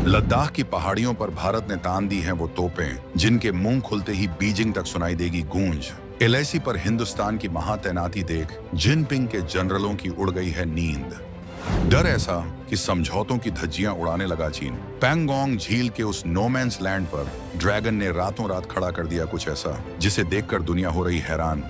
लद्दाख की पहाड़ियों पर भारत ने तान दी हैं वो तोपें जिनके मुंह खुलते ही बीजिंग तक सुनाई देगी गूंज। एलएसी पर हिंदुस्तान की महातैनाती देख जिनपिंग के जनरलों की उड़ गई है नींद। डर ऐसा कि समझौतों की धज्जियां उड़ाने लगा चीन। पैंगोंग झील के उस नोमैंस लैंड पर ड्रैगन ने रातों रात खड़ा कर दिया कुछ ऐसा जिसे देखकर दुनिया हो रही हैरान।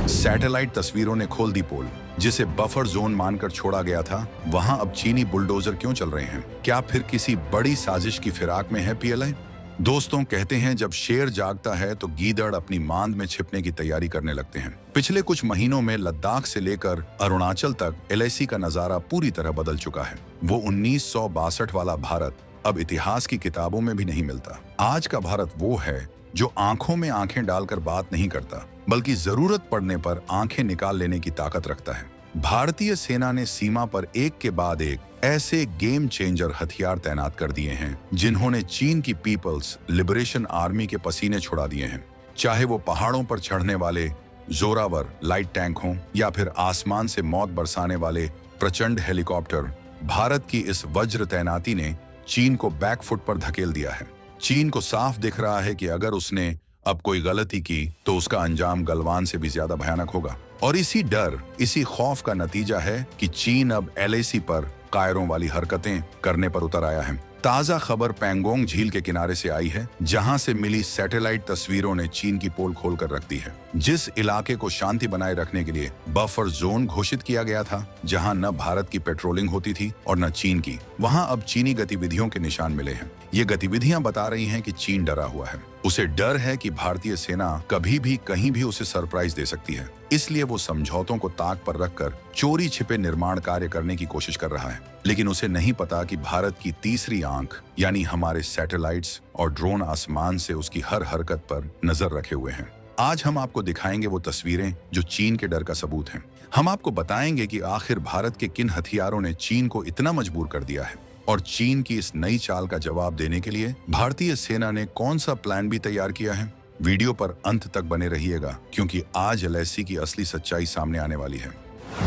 सैटेलाइट तस्वीरों ने खोल दी पोल। जिसे बफर जोन मानकर छोड़ा गया था, वहां अब चीनी बुलडोजर क्यों चल रहे हैं? क्या फिर किसी बड़ी साजिश की फिराक में है पीएलआई? दोस्तों, कहते हैं जब शेर जागता है तो गीदड़ अपनी मांद में छिपने की तैयारी करने लगते हैं। पिछले कुछ महीनों में लद्दाख से लेकर अरुणाचल तक एलएसी का नजारा पूरी तरह बदल चुका है। वो 1962 वाला भारत अब इतिहास की किताबों में भी नहीं मिलता। आज का भारत वो है जो आंखों में आंखें डालकर बात नहीं करता, बल्कि जरूरत पड़ने पर आंखें निकाल लेने की ताकत रखता है। भारतीय सेना ने सीमा पर एक के बाद एक ऐसे गेम चेंजर हथियार तैनात कर दिए हैं जिन्होंने चीन की पीपल्स लिबरेशन आर्मी के पसीने छुड़ा दिए हैं। चाहे वो पहाड़ों पर चढ़ने वाले जोरावर लाइट टैंक हों या फिर आसमान से मौत बरसाने वाले प्रचंड हेलीकॉप्टर, भारत की इस वज्र तैनाती ने चीन को बैकफुट पर धकेल दिया है। चीन को साफ दिख रहा है कि अगर उसने अब कोई गलती की तो उसका अंजाम गलवान से भी ज्यादा भयानक होगा। और इसी डर, इसी खौफ का नतीजा है कि चीन अब एलएसी पर कायरों वाली हरकतें करने पर उतर आया है। ताजा खबर पैंगोंग झील के किनारे से आई है, जहां से मिली सैटेलाइट तस्वीरों ने चीन की पोल खोल कर रख दी है। जिस इलाके को शांति बनाए रखने के लिए बफर जोन घोषित किया गया था, जहां न भारत की पेट्रोलिंग होती थी और न चीन की, वहां अब चीनी गतिविधियों के निशान मिले हैं। ये गतिविधियां बता रही हैं कि चीन डरा हुआ है। उसे डर है कि भारतीय सेना कभी भी कहीं भी उसे सरप्राइज दे सकती है। इसलिए वो समझौतों को ताक पर रखकर चोरी छिपे निर्माण कार्य करने की कोशिश कर रहा है। लेकिन उसे नहीं पता कि भारत की तीसरी आंख यानी हमारे सैटेलाइट्स और ड्रोन आसमान से उसकी हर हरकत पर नजर रखे हुए हैं। आज हम आपको दिखाएंगे वो तस्वीरें जो चीन के डर का सबूत हैं। हम आपको बताएंगे कि आखिर भारत के किन हथियारों ने चीन को इतना मजबूर कर दिया है और चीन की इस नई चाल का जवाब देने के लिए भारतीय सेना ने कौन सा प्लान भी तैयार किया है। वीडियो पर अंत तक बने रहिएगा, क्योंकि आज एलएसी की असली सच्चाई सामने आने वाली है।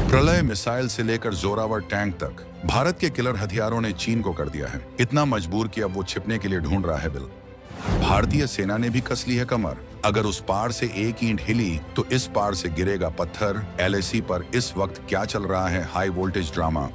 प्रलय मिसाइल से लेकर जोरावर टैंक तक भारत के किलर हथियारों ने चीन को कर दिया है इतना मजबूर कि अब वो छिपने के लिए ढूंढ रहा है बिल। भारतीय सेना ने भी कस ली है कमर। अगर उस पार से एक ईंट हिली तो इस पार से गिरेगा पत्थर। एलएसी पर इस वक्त क्या चल रहा है हाई वोल्टेज ड्रामा।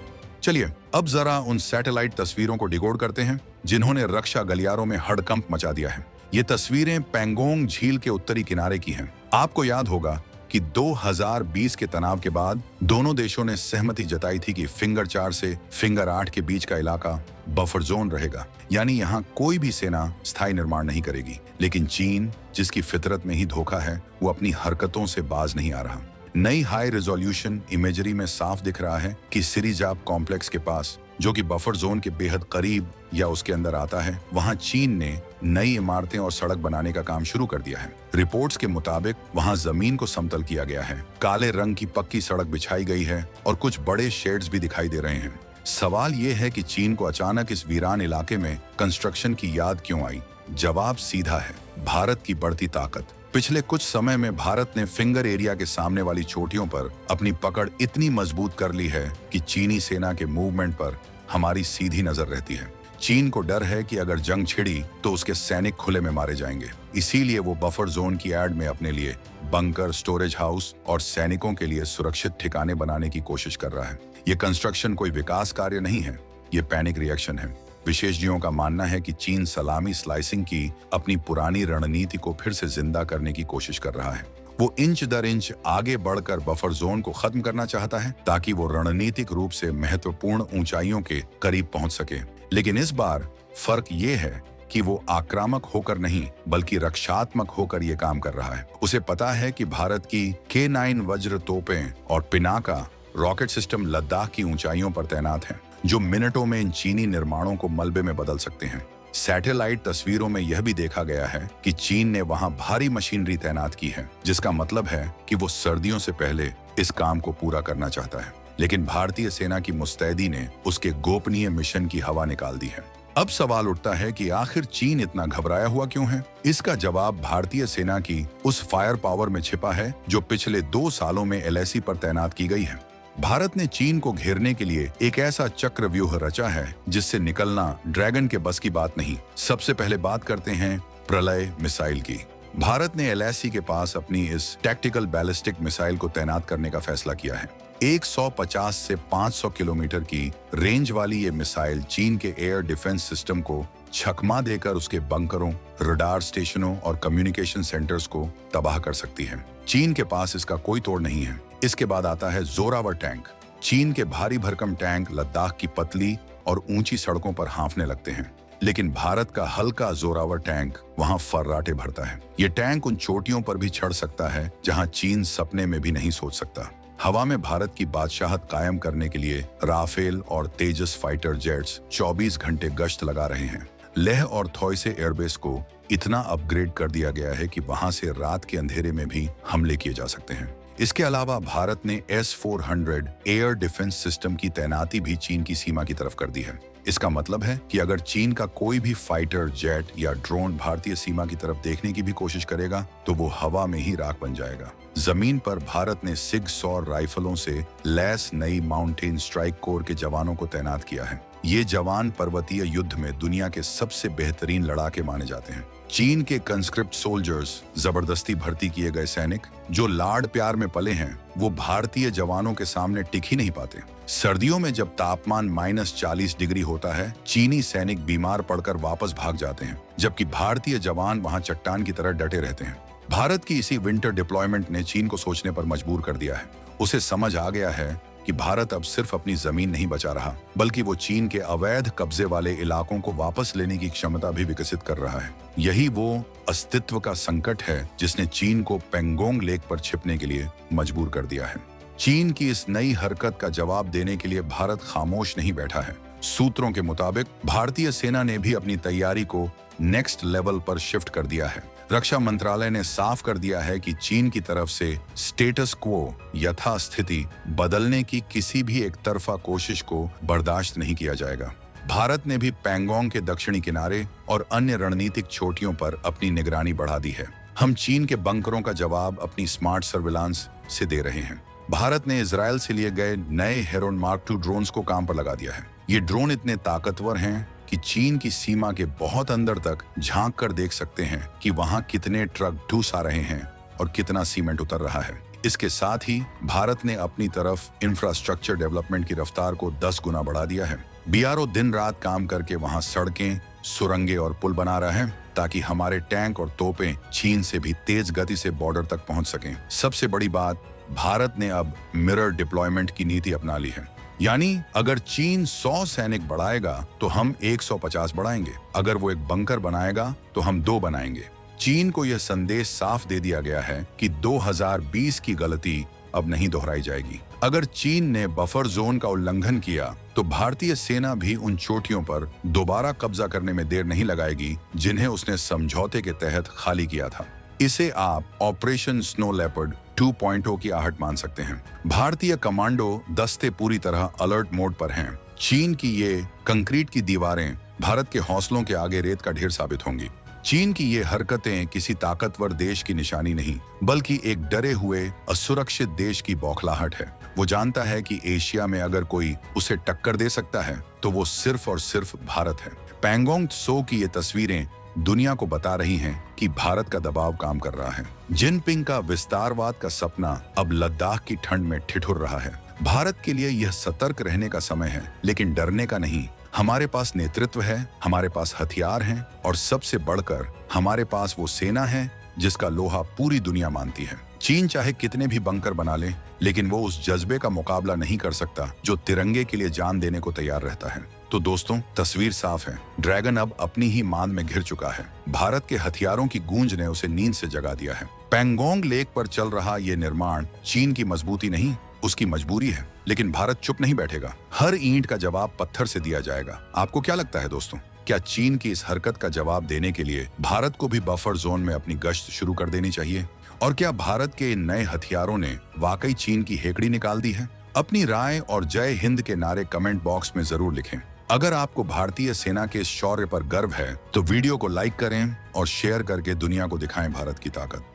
चलिए अब जरा उन सैटेलाइट तस्वीरों को डिकोड करते हैं जिन्होंने रक्षा गलियारों में हड़कंप मचा दिया है। ये तस्वीरें पैंगोंग झील के उत्तरी किनारे की हैं। आपको याद होगा कि 2020 के तनाव के बाद दोनों देशों ने सहमति जताई थी कि फिंगर 4 से फिंगर 8 के बीच का इलाका बफर जोन रहेगा, यानी यहाँ कोई भी सेना स्थायी निर्माण नहीं करेगी। लेकिन चीन, जिसकी फितरत में ही धोखा है, वो अपनी हरकतों से बाज नहीं आ रहा। नई हाई रेजोल्यूशन इमेजरी में साफ दिख रहा है कि सिरिजाप कॉम्प्लेक्स के पास, जो कि बफर जोन के बेहद करीब या उसके अंदर आता है, वहां चीन ने नई इमारतें और सड़क बनाने का काम शुरू कर दिया है। रिपोर्ट्स के मुताबिक वहां जमीन को समतल किया गया है, काले रंग की पक्की सड़क बिछाई गई है और कुछ बड़े शेड्स भी दिखाई दे रहे हैं। सवाल ये है कि चीन को अचानक इस वीरान इलाके में कंस्ट्रक्शन की याद क्यों आई? जवाब सीधा है, भारत की बढ़ती ताकत। पिछले कुछ समय में भारत ने फिंगर एरिया के सामने वाली चोटियों पर अपनी पकड़ इतनी मजबूत कर ली है कि चीनी सेना के मूवमेंट पर हमारी सीधी नजर रहती है। चीन को डर है कि अगर जंग छिड़ी तो उसके सैनिक खुले में मारे जाएंगे। इसीलिए वो बफर जोन की एड में अपने लिए बंकर, स्टोरेज हाउस और सैनिकों के लिए सुरक्षित ठिकाने बनाने की कोशिश कर रहा है। ये कंस्ट्रक्शन कोई विकास कार्य नहीं है, ये पैनिक रिएक्शन है। विशेषज्ञों का मानना है कि चीन सलामी स्लाइसिंग की अपनी पुरानी रणनीति को फिर से जिंदा करने की कोशिश कर रहा है। वो इंच दर इंच आगे बढ़कर बफर जोन को खत्म करना चाहता है ताकि वो रणनीतिक रूप से महत्वपूर्ण ऊंचाइयों के करीब पहुंच सके। लेकिन इस बार फर्क ये है कि वो आक्रामक होकर नहीं बल्कि रक्षात्मक होकर ये काम कर रहा है। उसे पता है कि भारत की K9 वज्र तोपें और पिनाका रॉकेट सिस्टम लद्दाख की ऊंचाइयों पर तैनात हैं, जो मिनटों में इन चीनी निर्माणों को मलबे में बदल सकते हैं। सैटेलाइट तस्वीरों में यह भी देखा गया है कि चीन ने वहां भारी मशीनरी तैनात की है, जिसका मतलब है कि वो सर्दियों से पहले इस काम को पूरा करना चाहता है। लेकिन भारतीय सेना की मुस्तैदी ने उसके गोपनीय मिशन की हवा निकाल दी है। अब सवाल उठता है कि आखिर चीन इतना घबराया हुआ क्यों है? इसका जवाब भारतीय सेना की उस फायर पावर में छिपा है जो पिछले 2 सालों में एलएसी पर तैनात की गई है। भारत ने चीन को घेरने के लिए एक ऐसा चक्रव्यूह रचा है जिससे निकलना ड्रैगन के बस की बात नहीं। सबसे पहले बात करते हैं प्रलय मिसाइल की। भारत ने LAC के पास अपनी इस टैक्टिकल बैलिस्टिक मिसाइल को तैनात करने का फैसला किया है। 150 से 500 किलोमीटर की रेंज वाली ये मिसाइल चीन के एयर डिफेंस सिस्टम को छकमा देकर उसके बंकरों, रडार स्टेशनों और कम्युनिकेशन सेंटर्स को तबाह कर सकती है। चीन के पास इसका कोई तोड़ नहीं है। इसके बाद आता है जोरावर टैंक। चीन के भारी भरकम टैंक लद्दाख की पतली और ऊंची सड़कों पर हाँफने लगते हैं, लेकिन भारत का हल्का जोरावर टैंक वहां फर्राटे भरता है। ये टैंक उन चोटियों पर भी चढ़ सकता है जहां चीन सपने में भी नहीं सोच सकता। हवा में भारत की बादशाहत कायम करने के लिए राफेल और तेजस फाइटर जेट्स 24 घंटे गश्त लगा रहे हैं। लेह और थॉयसे एयरबेस को इतना अपग्रेड कर दिया गया है कि वहां से रात के अंधेरे में भी हमले किए जा सकते हैं। इसके अलावा भारत ने S-400 एयर डिफेंस सिस्टम की तैनाती भी चीन की सीमा की तरफ कर दी है। इसका मतलब है कि अगर चीन का कोई भी फाइटर जेट या ड्रोन भारतीय सीमा की तरफ देखने की भी कोशिश करेगा तो वो हवा में ही राख बन जाएगा। जमीन पर भारत ने SIG-SAW राइफलों से लैस नई माउंटेन स्ट्राइक कोर के जवानों को तैनात किया है। ये जवान पर्वतीय युद्ध में दुनिया के सबसे बेहतरीन लड़ाके माने जाते हैं। चीन के कंस्क्रिप्ट सोल्जर्स, जबरदस्ती भर्ती किए गए सैनिक जो लाड प्यार में पले हैं, वो भारतीय जवानों के सामने टिक ही नहीं पाते। सर्दियों में जब तापमान -40 डिग्री होता है, चीनी सैनिक बीमार पड़कर वापस भाग जाते हैं, जबकि भारतीय जवान वहां चट्टान की तरह डटे रहते हैं। भारत की इसी विंटर डिप्लॉयमेंट ने चीन को सोचने पर मजबूर कर दिया है। उसे समझ आ गया है कि भारत अब सिर्फ अपनी जमीन नहीं बचा रहा, बल्कि वो चीन के अवैध कब्जे वाले इलाकों को वापस लेने की क्षमता भी विकसित कर रहा है। यही वो अस्तित्व का संकट है जिसने चीन को पेंगोंग लेक पर छिपने के लिए मजबूर कर दिया है। चीन की इस नई हरकत का जवाब देने के लिए भारत खामोश नहीं बैठा है। सूत्रों के मुताबिक भारतीय सेना ने भी अपनी तैयारी को नेक्स्ट लेवल पर शिफ्ट कर दिया है। रक्षा मंत्रालय ने साफ कर दिया है कि चीन की तरफ से स्टेटस क्वो यथास्थिति बदलने की किसी भी एक तरफा कोशिश को बर्दाश्त नहीं किया जाएगा। भारत ने भी पैंगोंग के दक्षिणी किनारे और अन्य रणनीतिक चोटियों पर अपनी निगरानी बढ़ा दी है। हम चीन के बंकरों का जवाब अपनी स्मार्ट सर्विलांस से दे रहे हैं। भारत ने इजराइल से लिए गए नए हेरोन Mark II ड्रोन्स को काम पर लगा दिया है। ये ड्रोन इतने ताकतवर हैं कि चीन की सीमा के बहुत अंदर तक झांक कर देख सकते हैं कि वहां कितने ट्रक ढूस आ रहे हैं और कितना सीमेंट उतर रहा है। इसके साथ ही भारत ने अपनी तरफ इंफ्रास्ट्रक्चर डेवलपमेंट की रफ्तार को 10 गुना बढ़ा दिया है। BRO दिन रात काम करके वहां सड़कें, सुरंगें और पुल बना रहे हैं ताकि हमारे टैंक और तोपें चीन से भी तेज गति से बॉर्डर तक पहुंच सकें। सबसे बड़ी बात, भारत ने अब मिरर डिप्लॉयमेंट की नीति अपना ली है। यानी अगर चीन 100 सैनिक बढ़ाएगा तो हम 150 बढ़ाएंगे। अगर वो एक बंकर बनाएगा तो हम 2 बनाएंगे। चीन को यह संदेश साफ दे दिया गया है कि 2020 की गलती अब नहीं दोहराई जाएगी। अगर चीन ने बफर जोन का उल्लंघन किया तो भारतीय सेना भी उन चोटियों पर दोबारा कब्जा करने में देर नहीं लगाएगी जिन्हें उसने समझौते के तहत खाली किया था। इसे आप ऑपरेशन स्नो लेपर्ड 2.0 की आहट मान सकते हैं। भारतीय कमांडो दस्ते पूरी तरह अलर्ट मोड पर हैं। चीन की ये कंक्रीट की दीवारें भारत के हौसलों के आगे रेत का ढेर साबित होंगी। चीन की ये हरकतें किसी ताकतवर देश की निशानी नहीं, बल्कि एक डरे हुए असुरक्षित देश की बौखलाहट है। वो जानता है कि एशिया में अगर कोई उसे टक्कर दे सकता है तो वो सिर्फ और सिर्फ भारत है। पैंगोंग त्सो की ये तस्वीरें दुनिया को बता रही हैं कि भारत का दबाव काम कर रहा है। जिनपिंग का विस्तारवाद का सपना अब लद्दाख की ठंड में ठिठुर रहा है। भारत के लिए यह सतर्क रहने का समय है, लेकिन डरने का नहीं। हमारे पास नेतृत्व है, हमारे पास हथियार हैं और सबसे बढ़कर हमारे पास वो सेना है जिसका लोहा पूरी दुनिया मानती है। चीन चाहे कितने भी बंकर बना ले, लेकिन वो उस जज्बे का मुकाबला नहीं कर सकता जो तिरंगे के लिए जान देने को तैयार रहता है। तो दोस्तों, तस्वीर साफ है। ड्रैगन अब अपनी ही मान में घिर चुका है। भारत के हथियारों की गूंज ने उसे नींद से जगा दिया है। पैंगोंग लेक पर चल रहा ये निर्माण चीन की मजबूती नहीं, उसकी मजबूरी है। लेकिन भारत चुप नहीं बैठेगा। हर ईंट का जवाब पत्थर से दिया जाएगा। आपको क्या लगता है दोस्तों, क्या चीन की इस हरकत का जवाब देने के लिए भारत को भी बफर जोन में अपनी गश्त शुरू कर देनी चाहिए? और क्या भारत के इन नए हथियारों ने वाकई चीन की हेकड़ी निकाल दी है? अपनी राय और जय हिंद के नारे कमेंट बॉक्स में जरूर लिखें। अगर आपको भारतीय सेना के इस शौर्य पर गर्व है तो वीडियो को लाइक करें और शेयर करके दुनिया को दिखाएं भारत की ताकत।